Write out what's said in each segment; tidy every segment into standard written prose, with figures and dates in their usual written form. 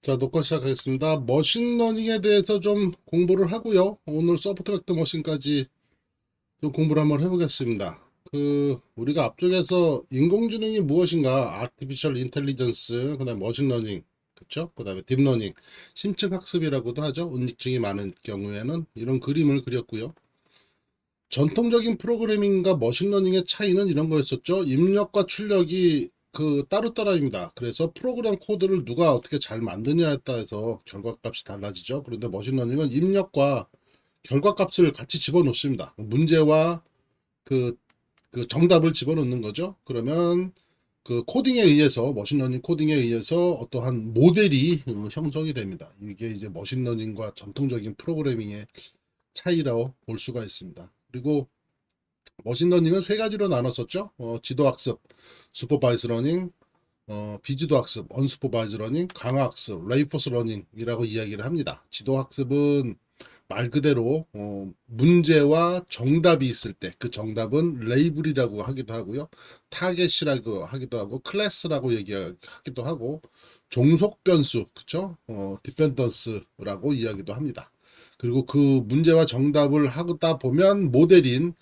자, 녹화 시작하겠습니다. 머신러닝에 대해서 좀 공부를 하고요. 오늘 소프트 벡터 머신까지 좀 공부를 한번 해보겠습니다. 우리가 앞쪽에서 인공지능이 무엇인가, 아티피셜 인텔리전스, 그 다음에 머신러닝, 그쵸? 그 다음에 딥러닝, 심층학습이라고도 하죠. 은닉증이 많은 경우에는 이런 그림을 그렸고요. 전통적인 프로그래밍과 머신러닝의 차이는 이런 거였었죠. 입력과 출력이 따로따로입니다. 그래서 프로그램 코드를 누가 어떻게 잘 만드냐에 따라서 결과값이 달라지죠. 그런데 머신러닝은 입력과 결과값을 같이 집어넣습니다. 문제와 그, 그 정답을 집어넣는 거죠. 그러면 그 코딩에 의해서 머신러닝 코딩에 의해서 어떠한 모델이 형성이 됩니다. 이게 이제 머신러닝과 전통적인 프로그래밍의 차이라고 볼 수가 있습니다. 그리고 머신러닝은 세 가지로 나눴었죠. 지도학습, 슈퍼바이즈 러닝, 비지도학습, 언슈퍼바이즈 러닝, 강화학습, 레인포스 러닝이라고 이야기를 합니다. 지도학습은 말 그대로 문제와 정답이 있을 때 그 정답은 레이블이라고 하기도 하고요. 타겟이라고 하기도 하고 클래스라고 얘기하기도 하고 종속 변수, 그쵸? 디펜던스라고 이야기도 합니다. 그리고 그 문제와 정답을 하다 보면 모델인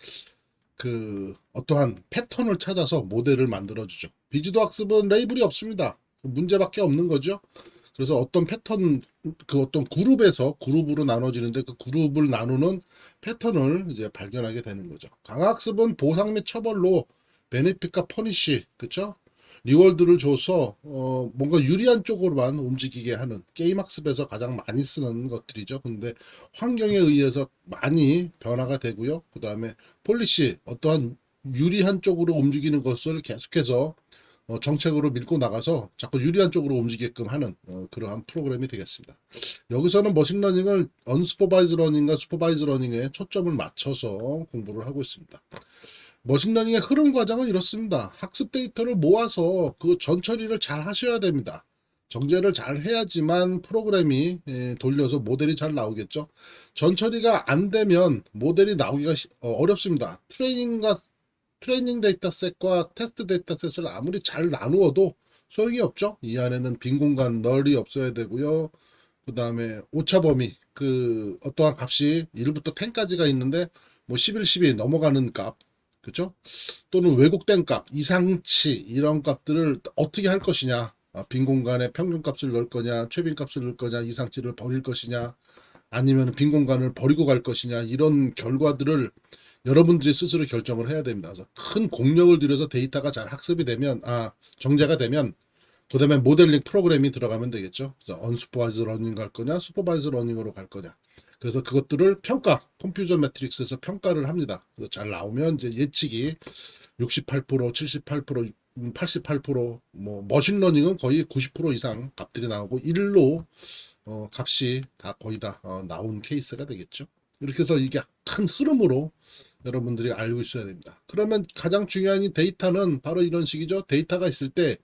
어떠한 패턴을 찾아서 모델을 만들어주죠. 비지도 학습은 레이블이 없습니다. 문제밖에 없는 거죠. 그래서 어떤 패턴, 어떤 그룹으로 나눠지는데 그 그룹을 나누는 패턴을 이제 발견하게 되는 거죠. 강학습은 보상 및 처벌로 베네핏과 퍼니쉬, 그쵸? 리월드를 줘서 뭔가 유리한 쪽으로만 움직이게 하는 게임 학습에서 가장 많이 쓰는 것들이죠. 근데 환경에 의해서 많이 변화가 되고요. 그 다음에 폴리시 어떠한 유리한 쪽으로 움직이는 것을 계속해서 정책으로 밀고 나가서 자꾸 유리한 쪽으로 움직이게끔 하는 그러한 프로그램이 되겠습니다. 여기서는 머신러닝을 언슈퍼바이즈 러닝과 슈퍼바이즈 러닝에 초점을 맞춰서 공부를 하고 있습니다. 머신러닝의 흐름 과정은 이렇습니다. 학습 데이터를 모아서 그 전처리를 잘 하셔야 됩니다. 정제를 잘 해야지만 프로그램이 돌려서 모델이 잘 나오겠죠. 전처리가 안 되면 모델이 나오기가 어렵습니다. 트레이닝 데이터셋과 테스트 데이터셋을 아무리 잘 나누어도 소용이 없죠. 이 안에는 빈 공간 널이 없어야 되고요. 그 다음에 오차 범위, 어떠한 값이 1부터 10까지가 있는데 뭐 11, 12 넘어가는 값, 그죠? 또는 왜곡된 값, 이상치 이런 값들을 어떻게 할 것이냐, 빈 공간에 평균값을 넣을 거냐, 최빈값을 넣을 거냐, 이상치를 버릴 것이냐, 아니면 빈 공간을 버리고 갈 것이냐, 이런 결과들을 여러분들이 스스로 결정을 해야 됩니다. 그래서 큰 공력을 들여서 데이터가 잘 학습이 되면, 정제가 되면 그 다음에 모델링 프로그램이 들어가면 되겠죠. 그래서 언슈퍼바이즈 러닝 갈 거냐, 슈퍼바이즈 러닝으로 갈 거냐. 그래서 그것들을 컴퓨저 매트릭스에서 평가를 합니다. 그래서 잘 나오면 이제 예측이 68%, 78%, 88%, 뭐 머신러닝은 거의 90% 이상 값들이 나오고 1로 값이 다 거의 다 나온 케이스가 되겠죠. 이렇게 해서 이게 큰 흐름으로 여러분들이 알고 있어야 됩니다. 그러면 가장 중요한 이 데이터는 바로 이런 식이죠. 데이터가 있을 때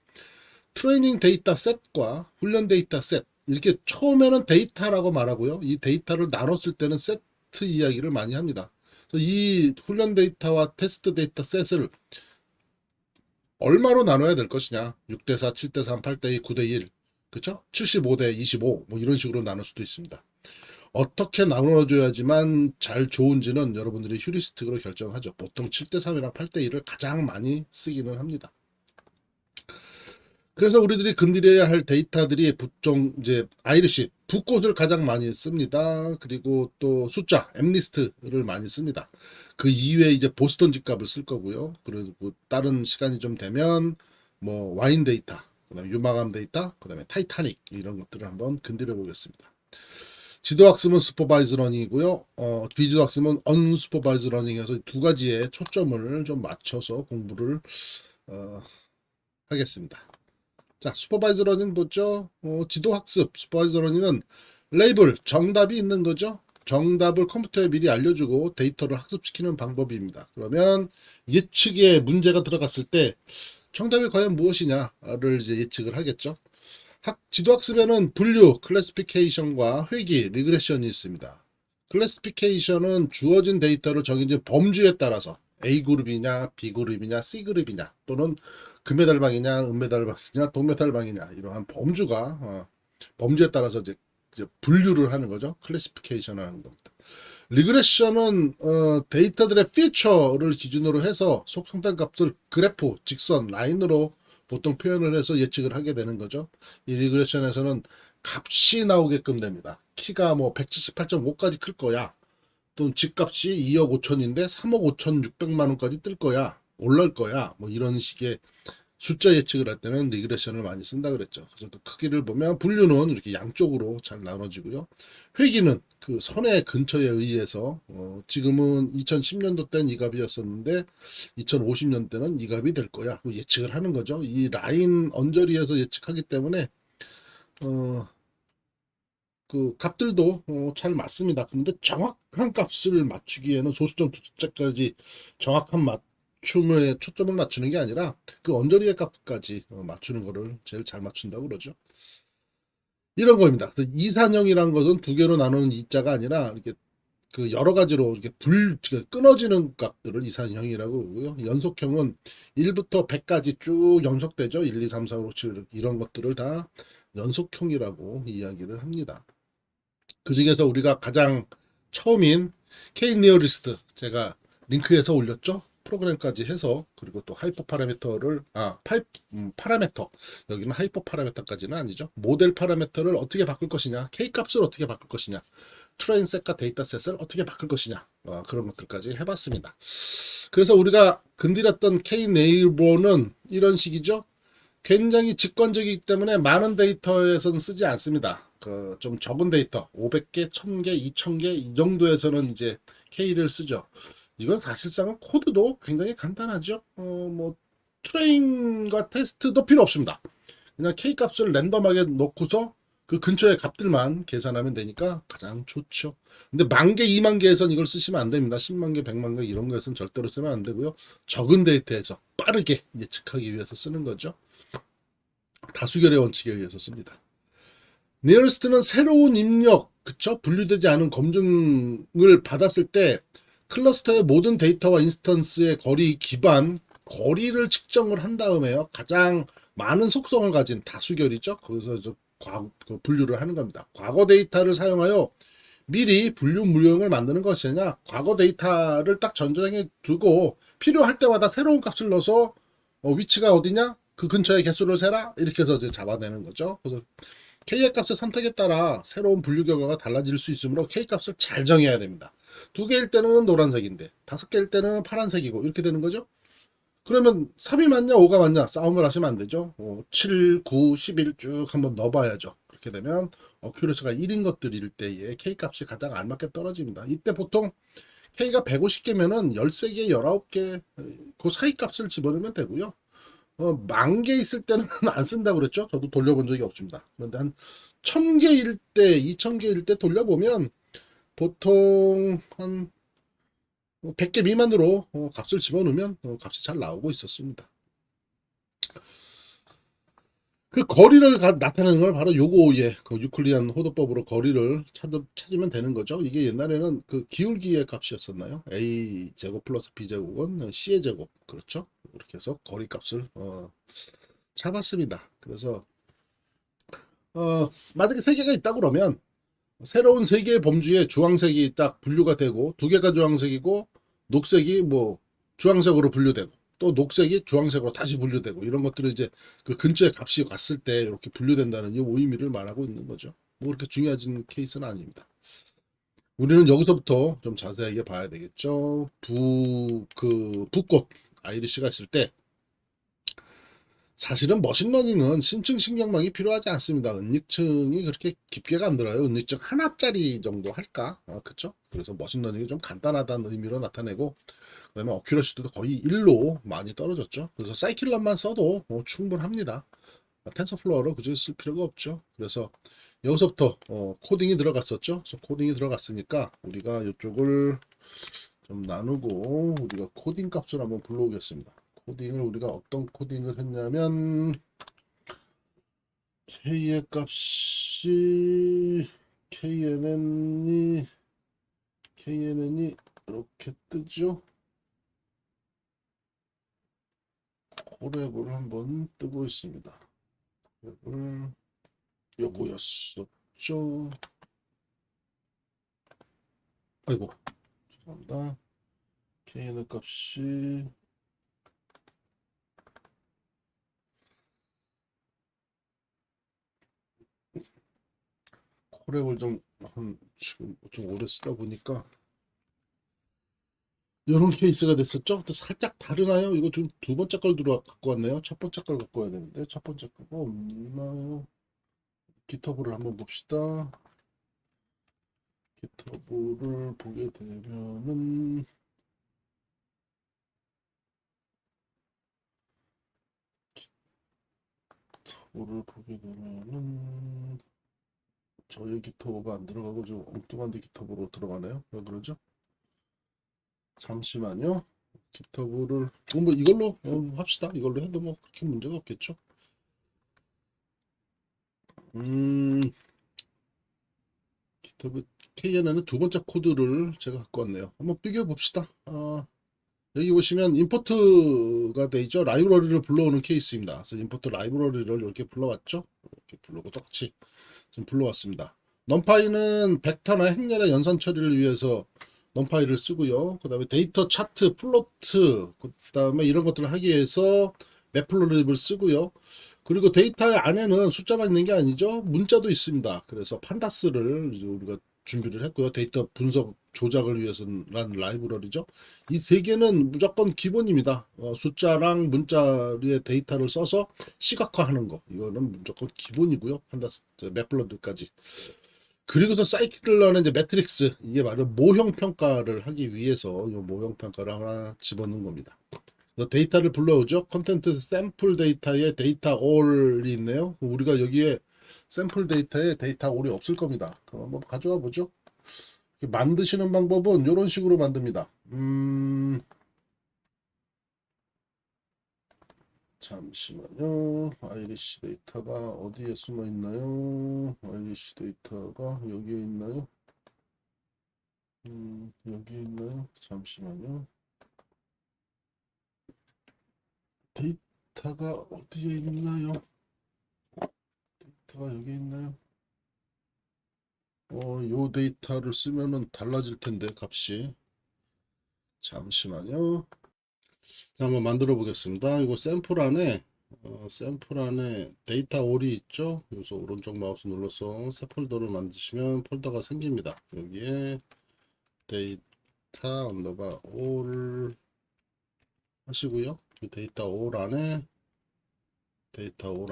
트레이닝 데이터 셋과 훈련 데이터 셋 이렇게 처음에는 데이터라고 말하고요. 이 데이터를 나눴을 때는 세트 이야기를 많이 합니다. 그래서 이 훈련 데이터와 테스트 데이터 셋을 얼마로 나눠야 될 것이냐. 6대4, 7대3, 8대2, 9대1 그쵸? 75대 25 뭐 이런 식으로 나눌 수도 있습니다. 어떻게 나눠줘야지만 잘 좋은지는 여러분들이 휴리스틱으로 결정하죠. 보통 7대3이랑 8대1을 가장 많이 쓰기는 합니다. 그래서 우리들이 건드려야 할 데이터들이 보통 이제 아이리시, 붓꽃을 가장 많이 씁니다. 그리고 또 숫자, 엠리스트를 많이 씁니다. 그 이외에 이제 보스턴 집값을 쓸 거고요. 그리고 다른 시간이 좀 되면 뭐 와인 데이터, 그다음에 유마감 데이터, 그다음에 타이타닉 이런 것들을 한번 건드려 보겠습니다. 지도학습은 슈퍼바이즈 러닝이고요. 비지도학습은 언슈퍼바이즈 러닝에서 두 가지의 초점을 좀 맞춰서 공부를 하겠습니다. 자, 슈퍼바이저 러닝 보죠. 지도 학습, 슈퍼바이저 러닝은 레이블, 정답이 있는 거죠. 정답을 컴퓨터에 미리 알려주고 데이터를 학습시키는 방법입니다. 그러면 예측에 문제가 들어갔을 때 정답이 과연 무엇이냐를 이제 예측을 하겠죠. 지도학습에는 분류, 클래시피케이션과 회귀, 리그레션이 있습니다. 클래시피케이션은 주어진 데이터를 정해진 범주에 따라서 A그룹이냐, B그룹이냐, C그룹이냐 또는 금메달방이냐, 은메달방이냐, 동메달방이냐 이러한 범주가 범주에 따라서 이제 분류를 하는 거죠. 클래시피케이션을 하는 겁니다. 리그레션은 데이터들의 피처를 기준으로 해서 속성된 값을 그래프, 직선, 라인으로 보통 표현을 해서 예측을 하게 되는 거죠. 이 리그레션에서는 값이 나오게끔 됩니다. 키가 뭐 178.5까지 클 거야. 또 집값이 2억 5천인데 3억 5천6백만 원까지 뜰 거야. 올라올 거야. 뭐 이런 식의 숫자 예측을 할 때는 리그레션을 많이 쓴다 그랬죠. 그래서 그 크기를 보면 분류는 이렇게 양쪽으로 잘 나눠지고요. 회기는 그 선의 근처에 의해서 지금은 2010년도 때는 이 값이었었는데 2050년 때는 이 값이 될 거야. 예측을 하는 거죠. 이 라인 언저리에서 예측하기 때문에 어, 그 값들도 잘 맞습니다. 근데 정확한 값을 맞추기에는 소수점 두 숫자까지 정확한 맞춤에 초점을 맞추는 게 아니라 그 언저리의 값까지 맞추는 거를 제일 잘 맞춘다고 그러죠. 이런 겁니다. 그래서 이산형이란 것은 두 개로 나누는 이자가 아니라 이렇게 그 여러 가지로 이렇게 끊어지는 값들을 이산형이라고 그러고요. 연속형은 1부터 100까지 쭉 연속되죠. 1, 2, 3, 4, 5, 6, 7 이런 것들을 다 연속형이라고 이야기를 합니다. 그 중에서 우리가 가장 처음인 K 니어리스트 제가 링크에서 올렸죠. 프로그램까지 해서 그리고 또 하이퍼 파라미터를 파라메터 여기는 하이퍼 파라메터까지는 아니죠. 모델 파라메터를 어떻게 바꿀 것이냐, K 값을 어떻게 바꿀 것이냐, 트레인 셋과 데이터 셋을 어떻게 바꿀 것이냐 그런 것들까지 해봤습니다. 그래서 우리가 건드렸던 K 네이버는 이런 식이죠. 굉장히 직관적이기 때문에 많은 데이터에서는 쓰지 않습니다. 그 좀 적은 데이터, 500개, 1000개, 2000개 이 정도에서는 이제 K를 쓰죠. 이건 사실상은 코드도 굉장히 간단하죠. 뭐 트레인과 테스트도 필요 없습니다. 그냥 K 값을 랜덤하게 놓고서 그 근처의 값들만 계산하면 되니까 가장 좋죠. 근데 10,000개, 20,000개에선 이걸 쓰시면 안 됩니다. 10만 개, 100만 개 이런 거에서는 절대로 쓰면 안 되고요. 적은 데이터에서 빠르게 예측하기 위해서 쓰는 거죠. 다수결의 원칙에 의해서 씁니다. 니어리스트는 새로운 입력, 그쵸? 분류되지 않은 검증을 받았을 때 클러스터의 모든 데이터와 인스턴스의 거리 기반, 거리를 측정을 한 다음에요. 가장 많은 속성을 가진 다수결이죠. 거기서 그 분류를 하는 겁니다. 과거 데이터를 사용하여 미리 분류 물형을 만드는 것이냐, 과거 데이터를 딱 전장에 두고 필요할 때마다 새로운 값을 넣어서 위치가 어디냐? 그 근처의 개수를 세라? 이렇게 해서 이제 잡아내는 거죠. 그래서 K의 값의 선택에 따라 새로운 분류 결과가 달라질 수 있으므로 K 값을 잘 정해야 됩니다. 두 개일 때는 노란색인데 다섯 개일 때는 파란색이고 이렇게 되는 거죠. 그러면 3이 맞냐 5가 맞냐 싸움을 하시면 안 되죠. 7, 9, 11 쭉 한번 넣어봐야죠. 그렇게 되면 어큐러스가 1인 것들일 때에 K 값이 가장 알맞게 떨어집니다. 이때 보통 K가 150개면은 13개, 19개 그 사이 값을 집어넣으면 되고요. 10,000개 있을 때는 안 쓴다고 그랬죠. 저도 돌려본 적이 없습니다. 그런데 한 1,000개일 때, 2,000개일 때 돌려보면 보통 한 100개 미만으로 값을 집어넣으면 값이 잘 나오고 있었습니다. 그 거리를 나타내는 걸 바로 요거 그 유클리안 호도법으로 거리를 찾으면 되는 거죠. 이게 옛날에는 그 기울기의 값이었었나요? A 제곱 플러스 B 제곱은 C의 제곱 그렇죠? 이렇게 해서 거리 값을 잡았습니다. 그래서 만약에 세 개가 있다 그러면 새로운 세 개의 범주에 주황색이 딱 분류가 되고 두 개가 주황색이고 녹색이 뭐 주황색으로 분류되고 또 녹색이 주황색으로 다시 분류되고 이런 것들을 이제 그 근처에 값이 왔을 때 이렇게 분류된다는 이 의미를 말하고 있는 거죠. 뭐 그렇게 중요한 케이스는 아닙니다. 우리는 여기서부터 좀 자세하게 봐야 되겠죠. 붓꽃 아이리시가 있을 때 사실은 머신러닝은 심층 신경망이 필요하지 않습니다. 은닉층이 그렇게 깊게가 안 들어요. 은닉층 하나짜리 정도 할까? 그쵸? 그래서 머신러닝이 좀 간단하다는 의미로 나타내고 그다음에 어큐러시도 거의 1로 많이 떨어졌죠. 그래서 사이클런만 써도 충분합니다. 텐서플로어로 굳이 쓸 필요가 없죠. 그래서 여기서부터 코딩이 들어갔었죠. 그래서 코딩이 들어갔으니까 우리가 이쪽을 좀 나누고 우리가 코딩 값을 한번 불러오겠습니다. 코딩을 우리가 어떤 코딩을 했냐면 K의 값이 KNN이 이렇게 뜨죠. 고랩을 한번 뜨고 있습니다. 고랩을 요거였었죠. 아이고, 죄송합니다. K는 값이 콜렉을 지금 좀 오래 쓰다 보니까 이런 케이스가 됐었죠. 또 살짝 다르나요? 이거 좀 두 번째 걸 갖고 왔네요. 첫 번째 걸 갖고 와야 되는데 첫 번째 거가 없나요? 기터브를 한번 봅시다. 기터브를 보게 되면은 기터브를 보게 되면은 저희 기터브가 안 들어가고 좀 엉뚱한 데 기터브로 들어가네요. 왜 그러죠? 잠시만요. 기터브를 뭐 이걸로 합시다. 이걸로 해도 뭐 그렇게 문제가 없겠죠. 음, 기터브 KN에는 두 번째 코드를 제가 갖고 왔네요. 한번 비교해 봅시다. 여기 보시면 임포트가 돼 있죠. 라이브러리를 불러오는 케이스입니다. 그래서 임포트 라이브러리를 이렇게 불러왔죠. 이렇게 불러고 똑같이 지금 불러왔습니다. 넘파이는 벡터나 행렬의 연산 처리를 위해서 넘파이를 쓰고요. 그 다음에 데이터 차트, 플로트, 그 다음에 이런 것들을 하기 위해서 매플로립을 쓰고요. 그리고 데이터 안에는 숫자만 있는 게 아니죠. 문자도 있습니다. 그래서 판다스를 우리가 준비를 했고요. 데이터 분석 조작을 위해서란 라이브러리죠. 이 세 개는 무조건 기본입니다. 숫자랑 문자의 데이터를 써서 시각화하는 거. 이거는 무조건 기본이고요. 판다스, 매플로드까지. 그리고서 사이클러는 이제 매트릭스. 이게 바로 모형 평가를 하기 위해서 이 모형 평가를 하나 집어넣은 겁니다. 데이터를 불러오죠. 컨텐트 샘플 데이터에 데이터 all이 있네요. 우리가 여기에 샘플 데이터에 데이터 all이 없을 겁니다. 그럼 한번 가져와 보죠. 만드시는 방법은 이런 식으로 만듭니다. 잠시만요. 아이리시 데이터가 어디에 숨어 있나요? 아이리시 데이터가 여기에 있나요? 여기에 있나요? 잠시만요. 데이터가 어디에 있나요? 데이터가 여기 있나요? 요 데이터를 쓰면은 달라질 텐데 값이. 잠시만요. 자, 한번 만들어 보겠습니다. 이거 샘플 안에 데이터 올이 있죠. 여기서 오른쪽 마우스 눌러서 새 폴더를 만드시면 폴더가 생깁니다. 여기에 데이터 언더바 올 하시고요. 이 데이터 올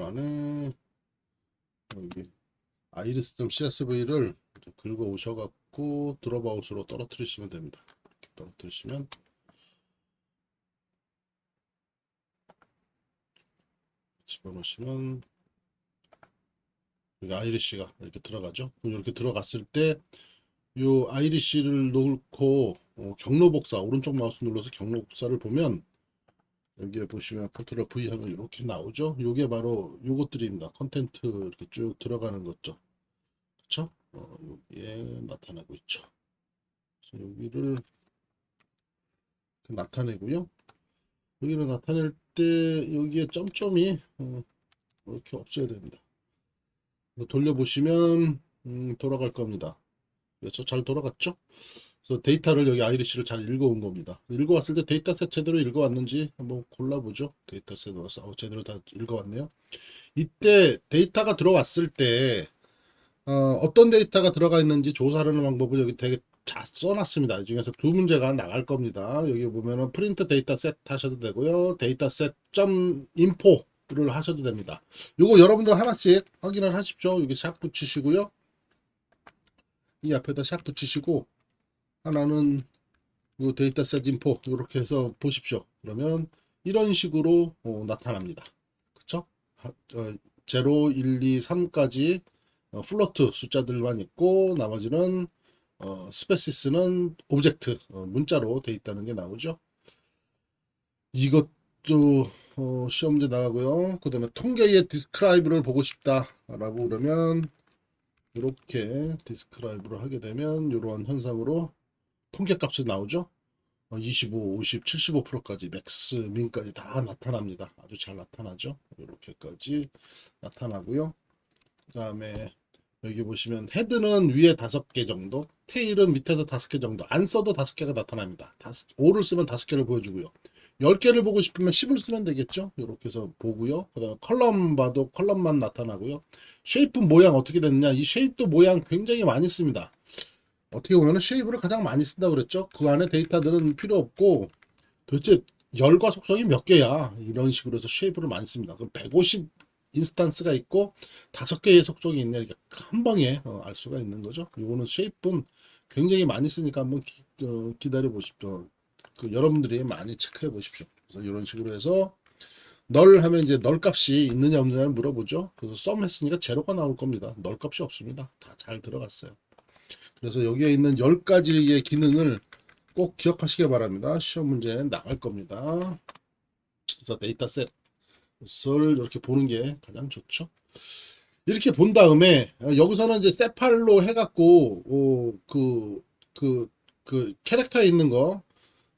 안에 여기 iris.csv를 긁어 오셔갖고 드롭아웃으로 떨어뜨리시면 됩니다. 이렇게 떨어뜨리시면 집어넣으시면 여기 아이리시가 이렇게 들어가죠. 이렇게 들어갔을 때 이 아이리시를 놓고 경로 복사 오른쪽 마우스 눌러서 경로 복사를 보면 여기에 보시면 컨트롤 V 하면 이렇게 나오죠. 이게 바로 요것들입니다. 컨텐트 이렇게 쭉 들어가는 거죠. 그렇죠? 여기에 나타나고 있죠. 그래서 여기를 나타내고요. 여기를 나타낼 때 여기에 점점이 이렇게 없어야 됩니다. 돌려보시면 돌아갈 겁니다. 그래서 잘 돌아갔죠? 그래서 데이터를 여기 아이리시를 잘 읽어온 겁니다. 읽어왔을 때 데이터셋 제대로 읽어왔는지 한번 골라보죠. 데이터셋 와서 제대로 다 읽어왔네요. 이때 데이터가 들어왔을 때 어떤 데이터가 들어가 있는지 조사하는 방법을 여기 되게 잘 써놨습니다. 이 중에서 두 문제가 나갈 겁니다. 여기 보면은 프린트 데이터셋 하셔도 되고요. 데이터셋 점 인포를 하셔도 됩니다. 요거 여러분들 하나씩 확인을 하십시오. 여기 샵 붙이시고요. 이 앞에다 샵 붙이시고 하나는 요 데이터셋 인포 이렇게 해서 보십시오. 그러면 이런 식으로 나타납니다. 그쵸? 0, 1, 2, 3까지 플로트 숫자들만 있고 나머지는 스페시스는 오브젝트 문자로 돼 있다는 게 나오죠. 이것도 시험 문제 나가고요. 그 다음에 통계의 디스크라이브를 보고 싶다라고 그러면 이렇게 디스크라이브를 하게 되면 이러한 현상으로 통계 값이 나오죠. 25, 50, 75%까지 맥스, 민까지 다 나타납니다. 아주 잘 나타나죠. 이렇게까지 나타나고요. 그다음에 여기 보시면 헤드는 위에 5개 정도, 테일은 밑에서 5개 정도. 안 써도 5개가 나타납니다. 5를 쓰면 5개를 보여주고요. 10개를 보고 싶으면 10을 쓰면 되겠죠. 이렇게 해서 보고요. 그다음에 컬럼 봐도 컬럼만 나타나고요. 쉐이프 모양 어떻게 됐느냐. 이 쉐이프도 모양 굉장히 많이 씁니다. 어떻게 보면 쉐이프를 가장 많이 쓴다고 그랬죠. 그 안에 데이터들은 필요 없고 도대체 열과 속성이 몇 개야. 이런 식으로 해서 쉐이프를 많이 씁니다. 그럼 150 인스탄스가 있고 5개의 속성이 있네. 이렇게 한 방에 알 수가 있는 거죠. 이거는 쉐이프는 굉장히 많이 쓰니까 한번 기다려 보십시오. 여러분들이 많이 체크해 보십시오. 그래서 이런 식으로 해서 널 하면 이제 널 값이 있느냐 없느냐를 물어보죠. 그래서 썸 했으니까 제로가 나올 겁니다. 널 값이 없습니다. 다 잘 들어갔어요. 그래서 여기에 있는 10가지의 기능을 꼭 기억하시기 바랍니다. 시험 문제 나갈 겁니다. 그래서 데이터셋을 이렇게 보는 게 가장 좋죠. 이렇게 본 다음에 여기서는 이제 세팔로 해갖고 그 캐릭터에 있는 거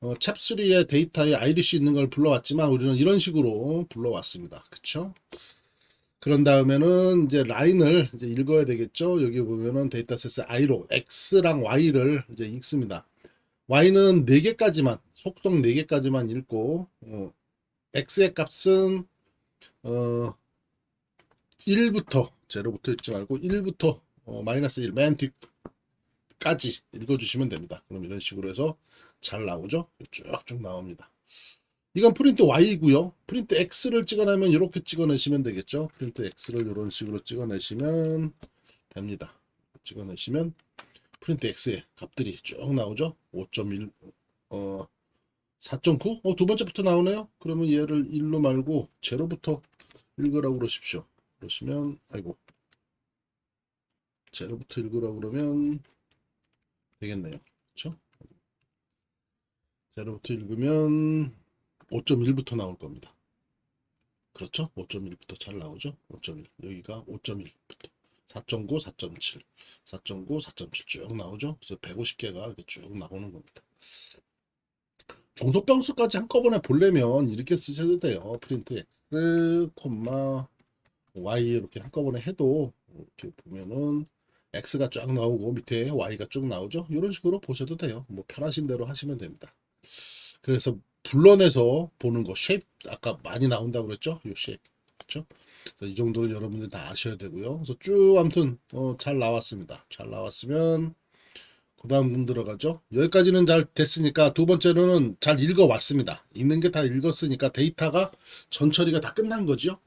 챕3의 데이터에 아이리시 있는 걸 불러왔지만 우리는 이런 식으로 불러왔습니다. 그쵸? 그런 다음에는 이제 라인을 이제 읽어야 되겠죠. 여기 보면은 데이터셋의 I로 X랑 Y를 이제 읽습니다. Y는 4개까지만, 속성 4개까지만 읽고, X의 값은, 1부터, 제로부터 읽지 말고, 1부터, 마이너스 1, 맨 뒤까지 읽어주시면 됩니다. 그럼 이런 식으로 해서 잘 나오죠? 쭉쭉 나옵니다. 이건 프린트 Y이고요. 프린트 X를 찍어내면 이렇게 찍어내시면 되겠죠. 프린트 X를 이런 식으로 찍어내시면 됩니다. 찍어내시면 프린트 X의 값들이 쭉 나오죠. 5.1, 4.9? 두 번째부터 나오네요. 그러면 얘를 1로 말고 제로부터 읽으라고 그러십시오. 그러시면, 아이고, 제로부터 읽으라고 그러면 되겠네요. 그렇죠? 제로부터 읽으면 5.1부터 나올 겁니다. 그렇죠? 5.1부터 잘 나오죠? 5.1. 여기가 5.1부터. 4.9, 4.7, 4.9, 4.7 쭉 나오죠? 그래서 150개가 이렇게 쭉 나오는 겁니다. 종속변수까지 한꺼번에 보려면 이렇게 쓰셔도 돼요. 프린트 x, y 이렇게 한꺼번에 해도 이렇게 보면은 x가 쫙 나오고 밑에 y가 쭉 나오죠. 이런 식으로 보셔도 돼요. 뭐 편하신 대로 하시면 됩니다. 그래서 불러내서 보는 거 쉐입 아까 많이 나온다고 그랬죠? 이 쉐입 그렇죠? 그래서 이 정도는 여러분들 다 아셔야 되고요. 그래서 쭉 아무튼 잘 나왔습니다. 잘 나왔으면 그 다음 문 들어가죠. 여기까지는 잘 됐으니까 두 번째로는 잘 읽어왔습니다. 읽는 게 다 읽었으니까 데이터가 전처리가 다 끝난 거죠.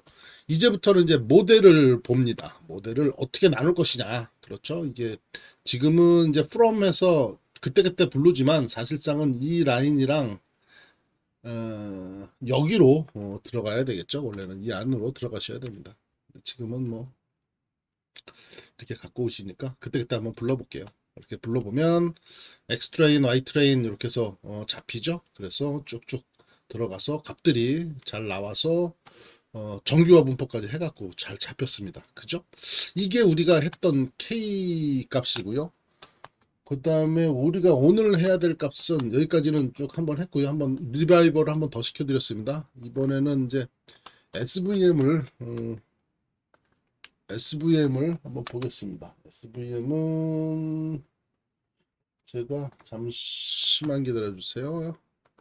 이제부터는 이제 모델을 봅니다. 모델을 어떻게 나눌 것이냐. 그렇죠. 이게 지금은 이제 from에서 그때그때 부르지만 사실상은 이 라인이랑 여기로 들어가야 되겠죠. 원래는 이 안으로 들어가셔야 됩니다. 지금은 뭐 이렇게 갖고 오시니까 그때그때 한번 불러볼게요. 이렇게 불러보면 X 트레인, Y 트레인 이렇게 해서 잡히죠. 그래서 쭉쭉 들어가서 값들이 잘 나와서 정규화 분포까지 해갖고 잘 잡혔습니다. 그죠? 이게 우리가 했던 K 값이고요. 그 다음에 우리가 오늘 해야 될 값은 여기까지는 쭉 한번 했고요. 한번 리바이벌을 한번 더 시켜드렸습니다. 이번에는 이제 SVM을 한번 보겠습니다. SVM은 제가 잠시만 기다려 주세요.